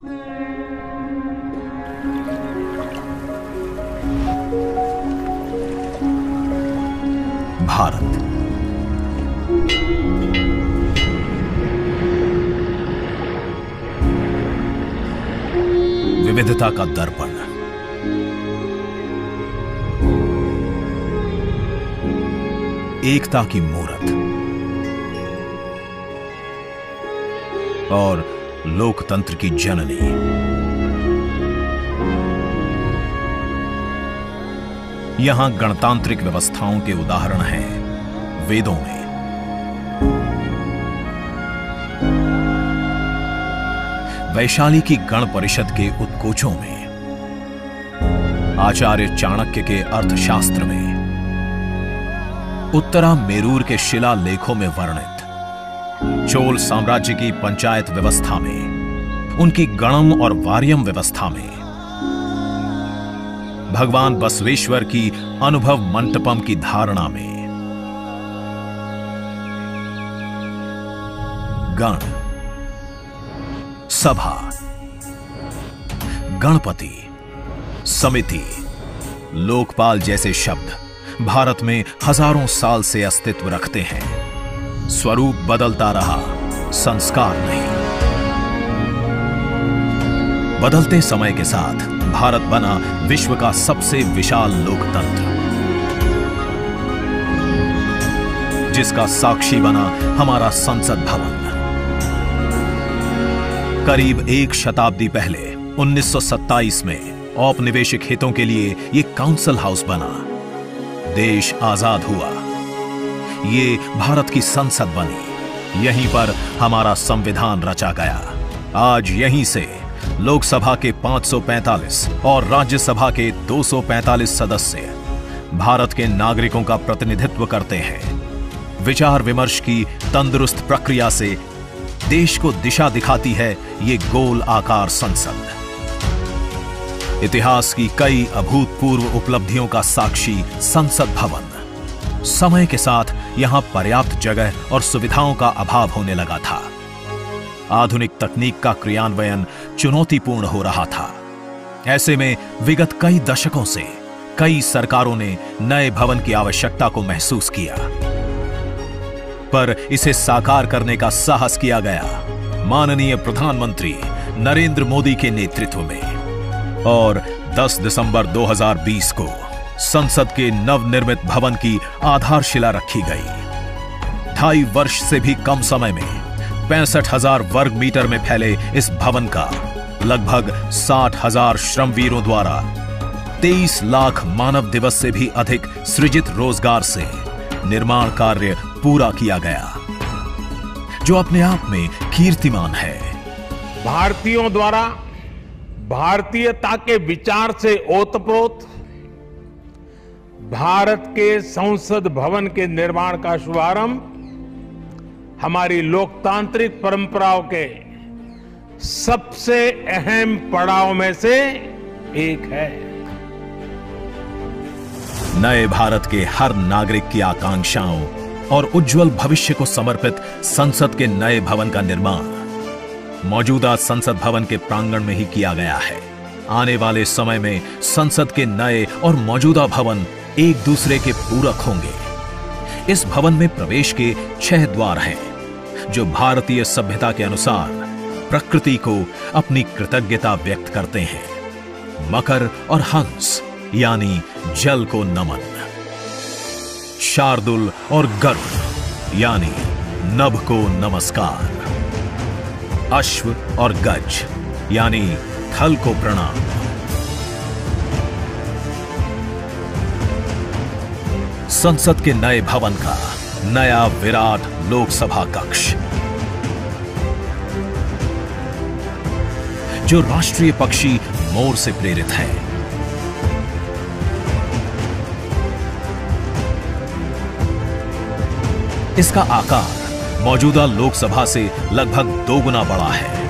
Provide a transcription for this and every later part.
भारत विविधता का दर्पण, एकता की मूरत और लोकतंत्र की जननी। यहां गणतांत्रिक व्यवस्थाओं के उदाहरण हैं वेदों में, वैशाली की गण परिषद के उत्कोचों में, आचार्य चाणक्य के अर्थशास्त्र में, उत्तरा मेरूर के शिलालेखों में वर्णित चोल साम्राज्य की पंचायत व्यवस्था में, उनकी गणम और वार्यम व्यवस्था में, भगवान बसवेश्वर की अनुभव मंटपम की धारणा में। गण, सभा, गणपति, समिति, लोकपाल जैसे शब्द भारत में हजारों साल से अस्तित्व रखते हैं। स्वरूप बदलता रहा, संस्कार नहीं। बदलते समय के साथ भारत बना विश्व का सबसे विशाल लोकतंत्र, जिसका साक्षी बना हमारा संसद भवन। करीब एक शताब्दी पहले 1927 में औपनिवेशिक हितों के लिए यह काउंसिल हाउस बना। देश आजाद हुआ, ये भारत की संसद बनी। यहीं पर हमारा संविधान रचा गया। आज यहीं से लोकसभा के 545 और राज्यसभा के 245 सदस्य भारत के नागरिकों का प्रतिनिधित्व करते हैं। विचार विमर्श की तंदुरुस्त प्रक्रिया से देश को दिशा दिखाती है ये गोल आकार संसद। इतिहास की कई अभूतपूर्व उपलब्धियों का साक्षी संसद भवन। समय के साथ यहां पर्याप्त जगह और सुविधाओं का अभाव होने लगा था। आधुनिक तकनीक का क्रियान्वयन चुनौतीपूर्ण हो रहा था। ऐसे में विगत कई दशकों से कई सरकारों ने नए भवन की आवश्यकता को महसूस किया, पर इसे साकार करने का साहस किया गया माननीय प्रधानमंत्री नरेंद्र मोदी के नेतृत्व में। और 10 दिसंबर 2020 को संसद के नवनिर्मित भवन की आधारशिला रखी गई। 2.5 वर्ष से भी कम समय में 65,000 वर्ग मीटर में फैले इस भवन का लगभग 60,000 श्रमवीरों द्वारा 23 लाख मानव दिवस से भी अधिक सृजित रोजगार से निर्माण कार्य पूरा किया गया, जो अपने आप में कीर्तिमान है। भारतीयों द्वारा भारतीयता के विचार से ओतप्रोत भारत के संसद भवन के निर्माण का शुभारंभ हमारी लोकतांत्रिक परंपराओं के सबसे अहम पड़ाव में से एक है। नए भारत के हर नागरिक की आकांक्षाओं और उज्जवल भविष्य को समर्पित संसद के नए भवन का निर्माण मौजूदा संसद भवन के प्रांगण में ही किया गया है। आने वाले समय में संसद के नए और मौजूदा भवन एक दूसरे के पूरक होंगे। इस भवन में प्रवेश के 6 द्वार हैं, जो भारतीय सभ्यता के अनुसार प्रकृति को अपनी कृतज्ञता व्यक्त करते हैं। मकर और हंस यानी जल को नमन, शार्दुल और गरुड़ यानी नभ को नमस्कार, अश्व और गज यानी थल को प्रणाम। संसद के नए भवन का नया विराट लोकसभा कक्ष, जो राष्ट्रीय पक्षी मोर से प्रेरित है। इसका आकार मौजूदा लोकसभा से लगभग 2 गुना बड़ा है।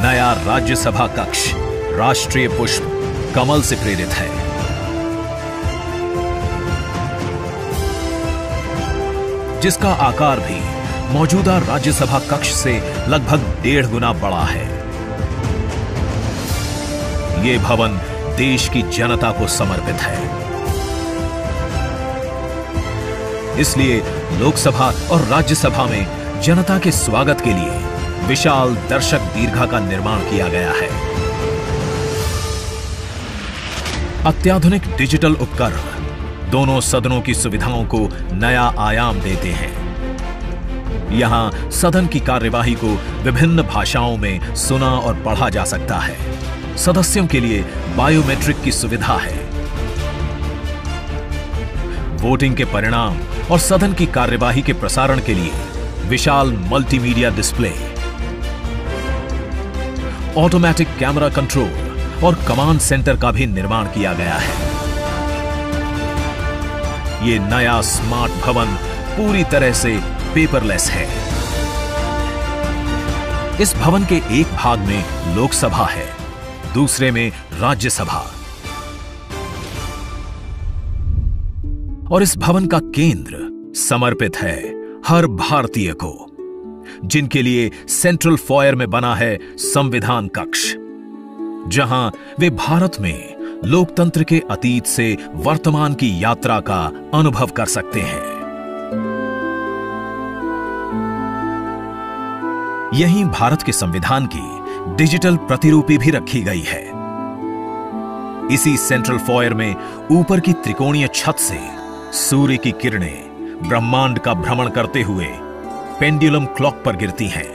नया राज्यसभा कक्ष राष्ट्रीय पुष्प कमल से प्रेरित है। जिसका आकार भी मौजूदा राज्यसभा कक्ष से लगभग 1.5 गुना बड़ा है। ये भवन देश की जनता को समर्पित है। इसलिए लोकसभा और राज्यसभा में जनता के स्वागत के लिए विशाल दर्शक दीर्घा का निर्माण किया गया है। अत्याधुनिक डिजिटल उपकरण दोनों सदनों की सुविधाओं को नया आयाम देते हैं। यहां सदन की कार्यवाही को विभिन्न भाषाओं में सुना और पढ़ा जा सकता है। सदस्यों के लिए बायोमेट्रिक की सुविधा है। वोटिंग के परिणाम और सदन की कार्यवाही के प्रसारण के लिए विशाल multimedia display, automatic camera control और कमांड सेंटर का भी निर्माण किया गया है। यह नया स्मार्ट भवन पूरी तरह से पेपरलेस है। इस भवन के एक भाग में लोकसभा है, दूसरे में राज्यसभा। और इस भवन का केंद्र समर्पित है हर भारतीय को, जिनके लिए सेंट्रल फॉयर में बना है संविधान कक्ष, जहां वे भारत में लोकतंत्र के अतीत से वर्तमान की यात्रा का अनुभव कर सकते हैं। यहीं भारत के संविधान की डिजिटल प्रतिरूपी भी रखी गई है। इसी सेंट्रल फॉयर में ऊपर की त्रिकोणीय छत से सूर्य की किरणें ब्रह्मांड का भ्रमण करते हुए पेंडुलम क्लॉक पर गिरती हैं।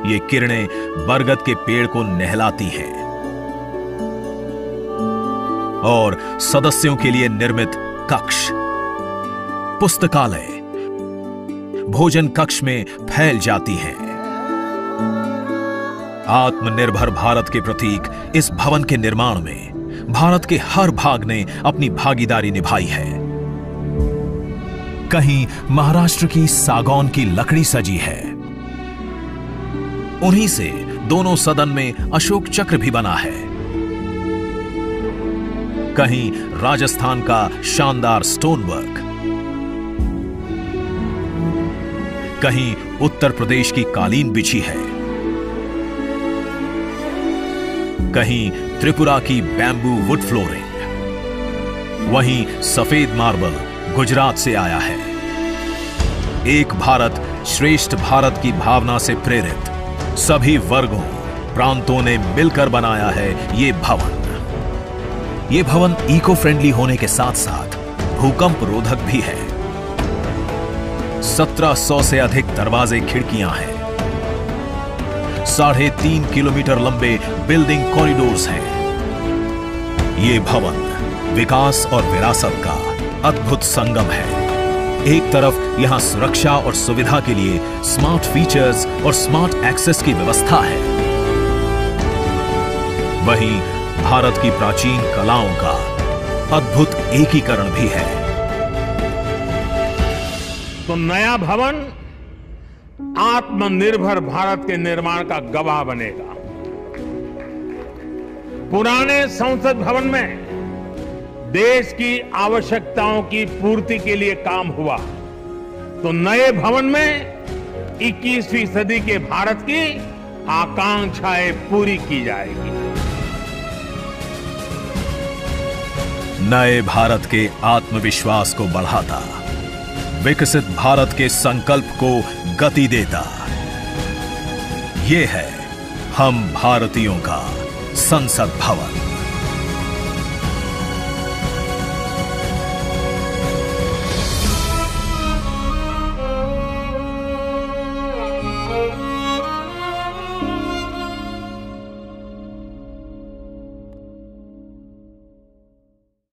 ये किरणें बरगद के पेड़ को नहलाती हैं और सदस्यों के लिए निर्मित कक्ष, पुस्तकालय, भोजन कक्ष में फैल जाती हैं। आत्मनिर्भर भारत के प्रतीक इस भवन के निर्माण में भारत के हर भाग ने अपनी भागीदारी निभाई है। कहीं महाराष्ट्र की सागौन की लकड़ी सजी है, उन्हीं से दोनों सदन में अशोक चक्र भी बना है। कहीं राजस्थान का शानदार स्टोन वर्क, कहीं उत्तर प्रदेश की कालीन बिछी है, कहीं त्रिपुरा की बैम्बू वुड फ्लोरिंग, वहीं सफेद मार्बल गुजरात से आया है। एक भारत श्रेष्ठ भारत की भावना से प्रेरित सभी वर्गों, प्रांतों ने मिलकर बनाया है ये भवन। ये भवन इको फ्रेंडली होने के साथ साथ भूकंप रोधक भी है। 1700 से अधिक दरवाजे, खिड़कियां हैं। 3.5 किलोमीटर लंबे बिल्डिंग कॉरिडोर्स हैं। ये भवन विकास और विरासत का अद्भुत संगम है। एक तरफ यहां सुरक्षा और सुविधा के लिए स्मार्ट फीचर्स और स्मार्ट एक्सेस की व्यवस्था है, वहीं भारत की प्राचीन कलाओं का अद्भुत एकीकरण भी है। तो नया भवन आत्मनिर्भर भारत के निर्माण का गवाह बनेगा। पुराने संसद भवन में देश की आवश्यकताओं की पूर्ति के लिए काम हुआ, तो नए भवन में 21वीं सदी के भारत की आकांक्षाएं पूरी की जाएगी। नए भारत के आत्मविश्वास को बढ़ाता, विकसित भारत के संकल्प को गति देता, ये है हम भारतीयों का संसद भवन।